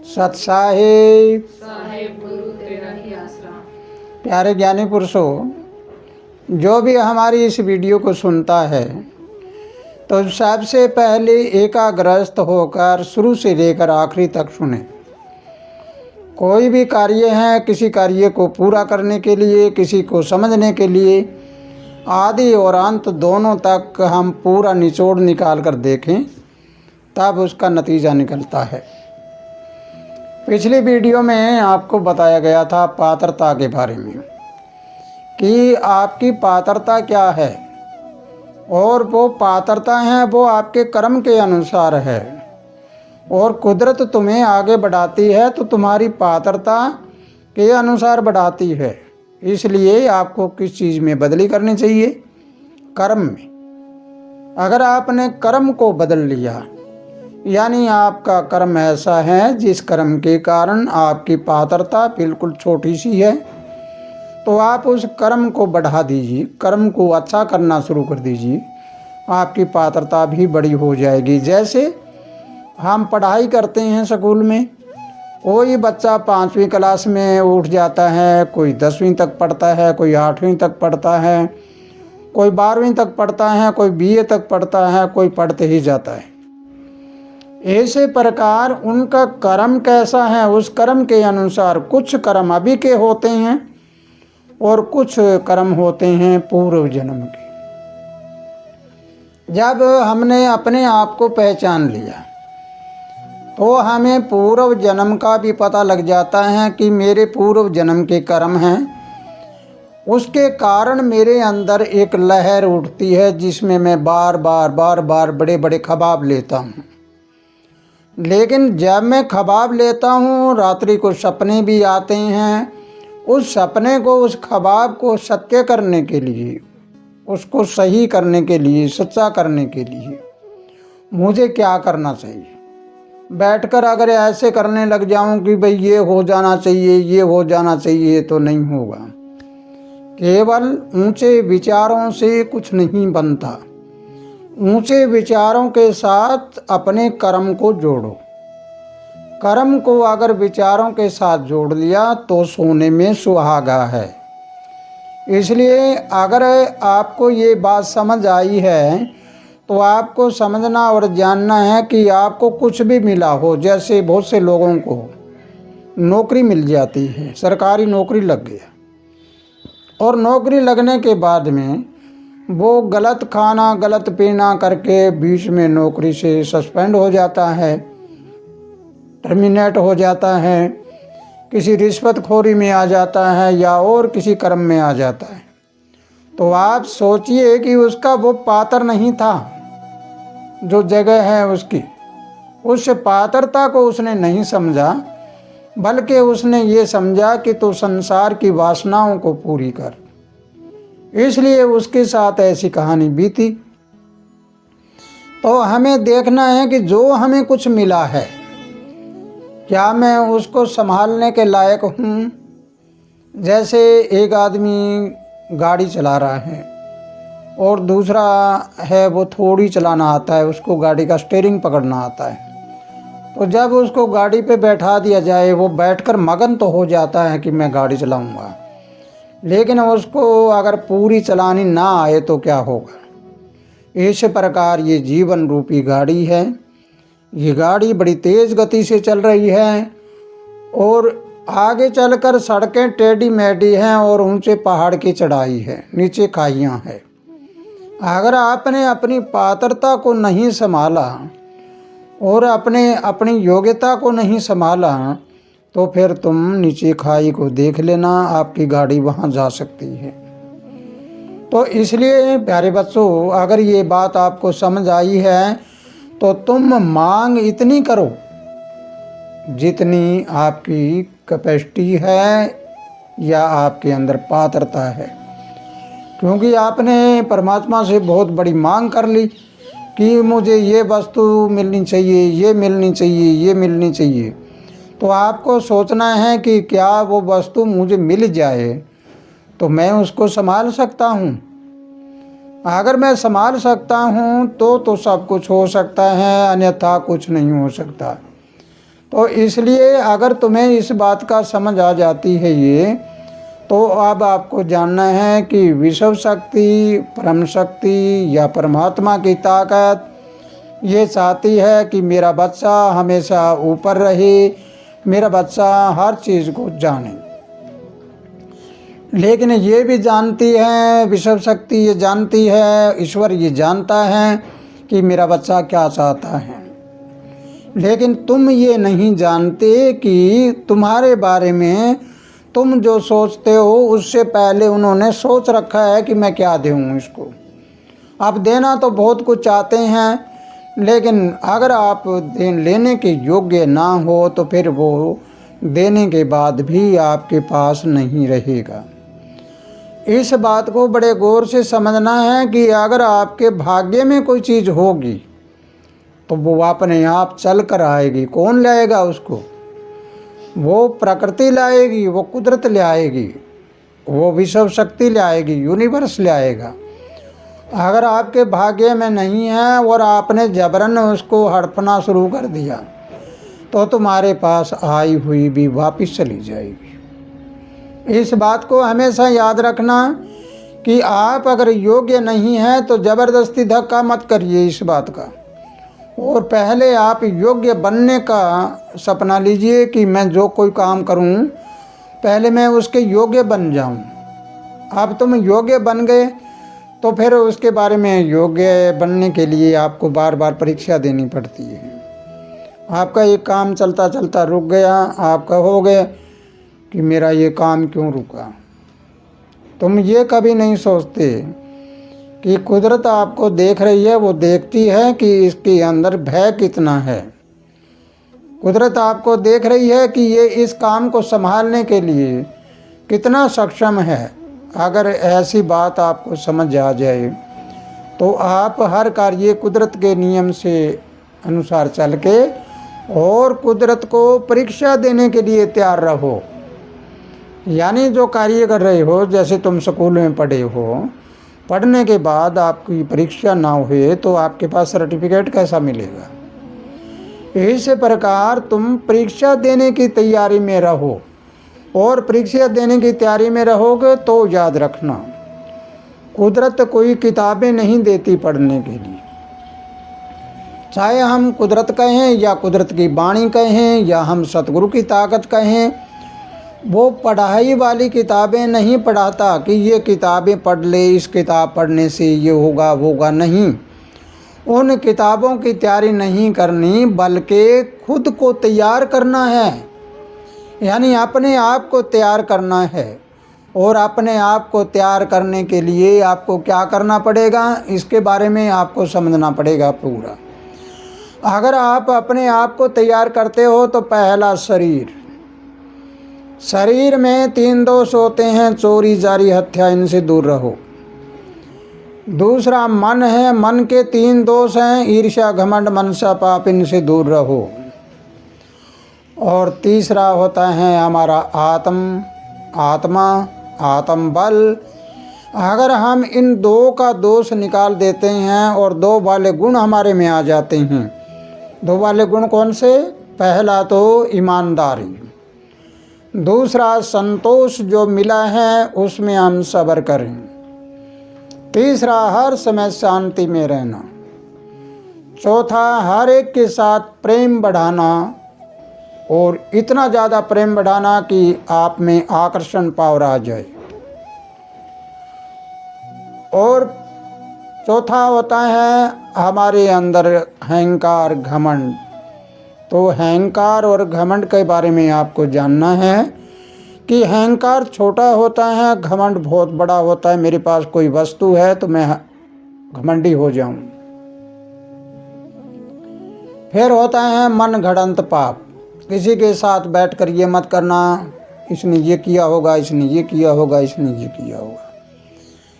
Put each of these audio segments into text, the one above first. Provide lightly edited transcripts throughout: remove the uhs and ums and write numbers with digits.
सत साहिब साहेब गुरु तेरा ही आसरा। प्यारे ज्ञानी पुरुषों, जो भी हमारी इस वीडियो को सुनता है तो सबसे पहले एकाग्रस्त होकर शुरू से लेकर आखिरी तक सुने। कोई भी कार्य है, किसी कार्य को पूरा करने के लिए, किसी को समझने के लिए, आदि और अंत दोनों तक हम पूरा निचोड़ निकाल कर देखें, तब उसका नतीजा निकलता है। पिछली वीडियो में आपको बताया गया था पात्रता के बारे में कि आपकी पात्रता क्या है, और वो पात्रता है वो आपके कर्म के अनुसार है, और कुदरत तुम्हें आगे बढ़ाती है तो तुम्हारी पात्रता के अनुसार बढ़ाती है। इसलिए आपको किस चीज़ में बदली करनी चाहिए? कर्म में। अगर आपने कर्म को बदल लिया, यानी आपका कर्म ऐसा है जिस कर्म के कारण आपकी पात्रता बिल्कुल छोटी सी है, तो आप उस कर्म को बढ़ा दीजिए, कर्म को अच्छा करना शुरू कर दीजिए, आपकी पात्रता भी बड़ी हो जाएगी। जैसे हम पढ़ाई करते हैं स्कूल में, कोई बच्चा 5वीं क्लास में उठ जाता है, कोई 10वीं तक पढ़ता है, कोई 8वीं तक पढ़ता है, कोई 12वीं तक पढ़ता है, कोई BA तक पढ़ता है, कोई पढ़ते ही जाता है। ऐसे प्रकार उनका कर्म कैसा है, उस कर्म के अनुसार कुछ कर्म अभी के होते हैं और कुछ कर्म होते हैं पूर्व जन्म के। जब हमने अपने आप को पहचान लिया तो हमें पूर्व जन्म का भी पता लग जाता है कि मेरे पूर्व जन्म के कर्म हैं, उसके कारण मेरे अंदर एक लहर उठती है जिसमें मैं बार बार बड़े बड़े ख्वाब लेता हूँ। लेकिन जब मैं ख्वाब लेता हूँ, रात्रि को सपने भी आते हैं, उस सपने को, उस ख्वाब को सत्य करने के लिए, उसको सही करने के लिए, सच्चा करने के लिए मुझे क्या करना चाहिए? बैठकर अगर ऐसे करने लग जाऊं कि भाई ये हो जाना चाहिए, ये हो जाना चाहिए, तो नहीं होगा। केवल ऊंचे विचारों से कुछ नहीं बनता। ऊंचे विचारों के साथ अपने कर्म को जोड़ो। कर्म को अगर विचारों के साथ जोड़ लिया तो सोने में सुहागा है। इसलिए अगर आपको ये बात समझ आई है तो आपको समझना और जानना है कि आपको कुछ भी मिला हो, जैसे बहुत से लोगों को नौकरी मिल जाती है, सरकारी नौकरी लग गया, और नौकरी लगने के बाद में वो गलत खाना गलत पीना करके बीच में नौकरी से सस्पेंड हो जाता है, टर्मिनेट हो जाता है, किसी रिश्वतखोरी में आ जाता है या और किसी कर्म में आ जाता है। तो आप सोचिए कि उसका वो पात्र नहीं था, जो जगह है उसकी, उस पात्रता को उसने नहीं समझा, बल्कि उसने ये समझा कि तू संसार की वासनाओं को पूरी कर। इसलिए उसके साथ ऐसी कहानी बीती। तो हमें देखना है कि जो हमें कुछ मिला है, क्या मैं उसको संभालने के लायक हूँ? जैसे एक आदमी गाड़ी चला रहा है और दूसरा है वो थोड़ी चलाना आता है, उसको गाड़ी का स्टीयरिंग पकड़ना आता है। तो जब उसको गाड़ी पे बैठा दिया जाए, वो बैठकर मगन तो हो जाता है कि मैं गाड़ी चलाऊँगा, लेकिन उसको अगर पूरी चलानी ना आए तो क्या होगा? इस प्रकार ये जीवन रूपी गाड़ी है। ये गाड़ी बड़ी तेज़ गति से चल रही है और आगे चलकर सड़कें टेढ़ी मेढ़ी हैं और ऊंचे पहाड़ की चढ़ाई है, नीचे खाइयाँ हैं। अगर आपने अपनी पात्रता को नहीं संभाला और अपनी योग्यता को नहीं संभाला तो फिर तुम नीचे खाई को देख लेना, आपकी गाड़ी वहाँ जा सकती है। तो इसलिए प्यारे बच्चों, अगर ये बात आपको समझ आई है तो तुम मांग इतनी करो जितनी आपकी कैपेसिटी है या आपके अंदर पात्रता है। क्योंकि आपने परमात्मा से बहुत बड़ी मांग कर ली कि मुझे ये वस्तु मिलनी चाहिए, ये मिलनी चाहिए, ये मिलनी चाहिए, तो आपको सोचना है कि क्या वो वस्तु मुझे मिल जाए तो मैं उसको संभाल सकता हूँ? अगर मैं संभाल सकता हूँ तो सब कुछ हो सकता है, अन्यथा कुछ नहीं हो सकता। तो इसलिए अगर तुम्हें इस बात का समझ आ जाती है ये, तो अब आपको जानना है कि विश्व शक्ति, परम शक्ति या परमात्मा की ताकत ये चाहती है कि मेरा बच्चा हमेशा ऊपर रहे, मेरा बच्चा हर चीज़ को जाने। लेकिन ये भी जानती है, विश्व शक्ति ये जानती है, ईश्वर ये जानता है कि मेरा बच्चा क्या चाहता है। लेकिन तुम ये नहीं जानते कि तुम्हारे बारे में तुम जो सोचते हो उससे पहले उन्होंने सोच रखा है कि मैं क्या दूँ इसको। आप देना तो बहुत कुछ चाहते हैं, लेकिन अगर आप लेने के योग्य ना हो तो फिर वो देने के बाद भी आपके पास नहीं रहेगा। इस बात को बड़े गौर से समझना है कि अगर आपके भाग्य में कोई चीज़ होगी तो वो अपने आप चल कर आएगी। कौन लाएगा उसको? वो प्रकृति लाएगी, वो कुदरत ले आएगी, वो विश्व शक्ति ले आएगी, यूनिवर्स ले आएगा। अगर आपके भाग्य में नहीं है और आपने जबरन उसको हड़पना शुरू कर दिया तो तुम्हारे पास आई हुई भी वापस चली जाएगी। इस बात को हमेशा याद रखना कि आप अगर योग्य नहीं हैं तो ज़बरदस्ती धक्का मत करिए इस बात का, और पहले आप योग्य बनने का सपना लीजिए कि मैं जो कोई काम करूं पहले मैं उसके योग्य बन जाऊं। अब तुम योग्य बन गए तो फिर उसके बारे में योग्य बनने के लिए आपको बार बार परीक्षा देनी पड़ती है। आपका ये काम चलता चलता रुक गया, आप कहोगे कि मेरा ये काम क्यों रुका। तुम ये कभी नहीं सोचते कि कुदरत आपको देख रही है, वो देखती है कि इसके अंदर भय कितना है। कुदरत आपको देख रही है कि ये इस काम को संभालने के लिए कितना सक्षम है। अगर ऐसी बात आपको समझ आ जाए तो आप हर कार्य कुदरत के नियम से अनुसार चल के और कुदरत को परीक्षा देने के लिए तैयार रहो। यानी जो कार्य कर रहे हो, जैसे तुम स्कूल में पढ़े हो, पढ़ने के बाद आपकी परीक्षा ना हुए तो आपके पास सर्टिफिकेट कैसा मिलेगा। इस प्रकार तुम परीक्षा देने की तैयारी में रहो, और परीक्षा देने की तैयारी में रहोगे तो याद रखना कुदरत कोई किताबें नहीं देती पढ़ने के लिए। चाहे हम कुदरत कहें या कुदरत की वाणी कहें या हम सतगुरु की ताकत कहें, वो पढ़ाई वाली किताबें नहीं पढ़ाता कि ये किताबें पढ़ ले, इस किताब पढ़ने से ये होगा वो होगा। नहीं, उन किताबों की तैयारी नहीं करनी, बल्कि खुद को तैयार करना है। यानी अपने आप को तैयार करना है, और अपने आप को तैयार करने के लिए आपको क्या करना पड़ेगा इसके बारे में आपको समझना पड़ेगा पूरा। अगर आप अपने आप को तैयार करते हो तो पहला शरीर में 3 दोष होते हैं, चोरी, जारी, हत्या, इनसे दूर रहो। दूसरा मन है, मन के 3 दोष हैं, ईर्ष्या, घमंड, मनसा, पाप, इनसे दूर रहो। और तीसरा होता है हमारा आत्मा, आत्म बल। अगर हम इन 2 का दोष निकाल देते हैं और 2 वाले गुण हमारे में आ जाते हैं। 2 वाले गुण कौन से? पहला तो ईमानदारी, दूसरा संतोष जो मिला है उसमें हम सब्र करें, तीसरा हर समय शांति में रहना, चौथा हर एक के साथ प्रेम बढ़ाना, और इतना ज़्यादा प्रेम बढ़ाना कि आप में आकर्षण पावर आ जाए। और चौथा होता है हमारे अंदर अहंकार, घमंड। तो अहंकार और घमंड के बारे में आपको जानना है कि अहंकार छोटा होता है, घमंड बहुत बड़ा होता है। मेरे पास कोई वस्तु है तो मैं घमंडी हो जाऊं। फिर होता है मन घड़ंत पाप। किसी के साथ बैठकर ये मत करना, इसने ये किया होगा, इसने ये किया होगा, इसने ये किया होगा।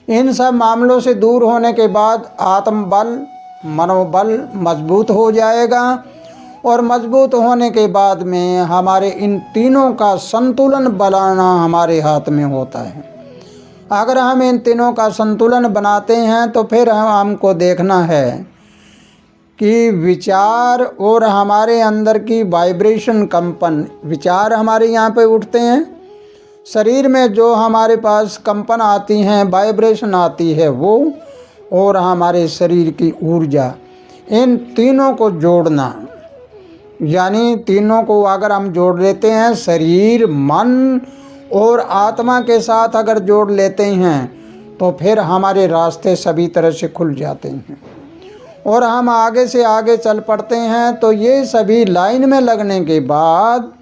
इन सब मामलों से दूर होने के बाद आत्मबल, मनोबल मजबूत हो जाएगा, और मजबूत होने के बाद में हमारे इन तीनों का संतुलन बनाना हमारे हाथ में होता है। अगर हम इन तीनों का संतुलन बनाते हैं तो फिर हमको देखना है कि विचार और हमारे अंदर की वाइब्रेशन कंपन, विचार हमारे यहाँ पे उठते हैं, शरीर में जो हमारे पास कंपन आती हैं, वाइब्रेशन आती है वो, और हमारे शरीर की ऊर्जा, इन तीनों को जोड़ना, यानी तीनों को अगर हम जोड़ लेते हैं, शरीर, मन और आत्मा के साथ अगर जोड़ लेते हैं, तो फिर हमारे रास्ते सभी तरह से खुल जाते हैं और हम आगे से आगे चल पड़ते हैं। तो ये सभी लाइन में लगने के बाद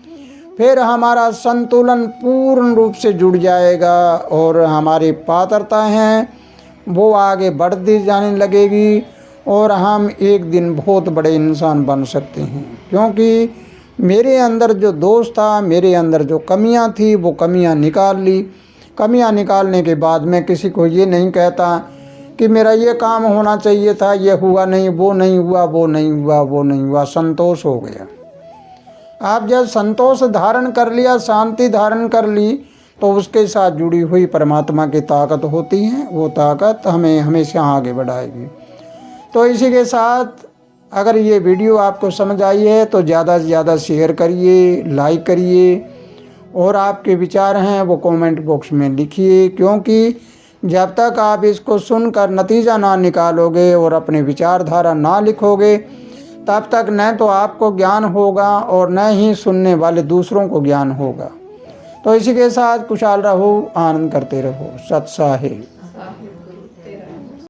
फिर हमारा संतुलन पूर्ण रूप से जुड़ जाएगा और हमारी पात्रता हैं वो आगे बढ़ती जाने लगेगी और हम एक दिन बहुत बड़े इंसान बन सकते हैं। क्योंकि मेरे अंदर जो दोष था, मेरे अंदर जो कमियां थी, वो कमियां निकाल ली। कमियां निकालने के बाद मैं किसी को ये नहीं कहता कि मेरा ये काम होना चाहिए था, ये हुआ नहीं, वो नहीं हुआ, वो नहीं हुआ, वो नहीं हुआ। संतोष हो गया। आप जब संतोष धारण कर लिया, शांति धारण कर ली, तो उसके साथ जुड़ी हुई परमात्मा की ताकत होती है, वो ताकत हमें हमेशा आगे बढ़ाएगी। तो इसी के साथ अगर ये वीडियो आपको समझ आई है तो ज़्यादा से ज़्यादा शेयर करिए, लाइक करिए और आपके विचार हैं वो कमेंट बॉक्स में लिखिए। क्योंकि जब तक आप इसको सुनकर नतीजा ना निकालोगे और अपने विचारधारा ना लिखोगे, तब तक न तो आपको ज्ञान होगा और न ही सुनने वाले दूसरों को ज्ञान होगा। तो इसी के साथ खुशहाल रहो, आनंद करते रहो। सत साहिब।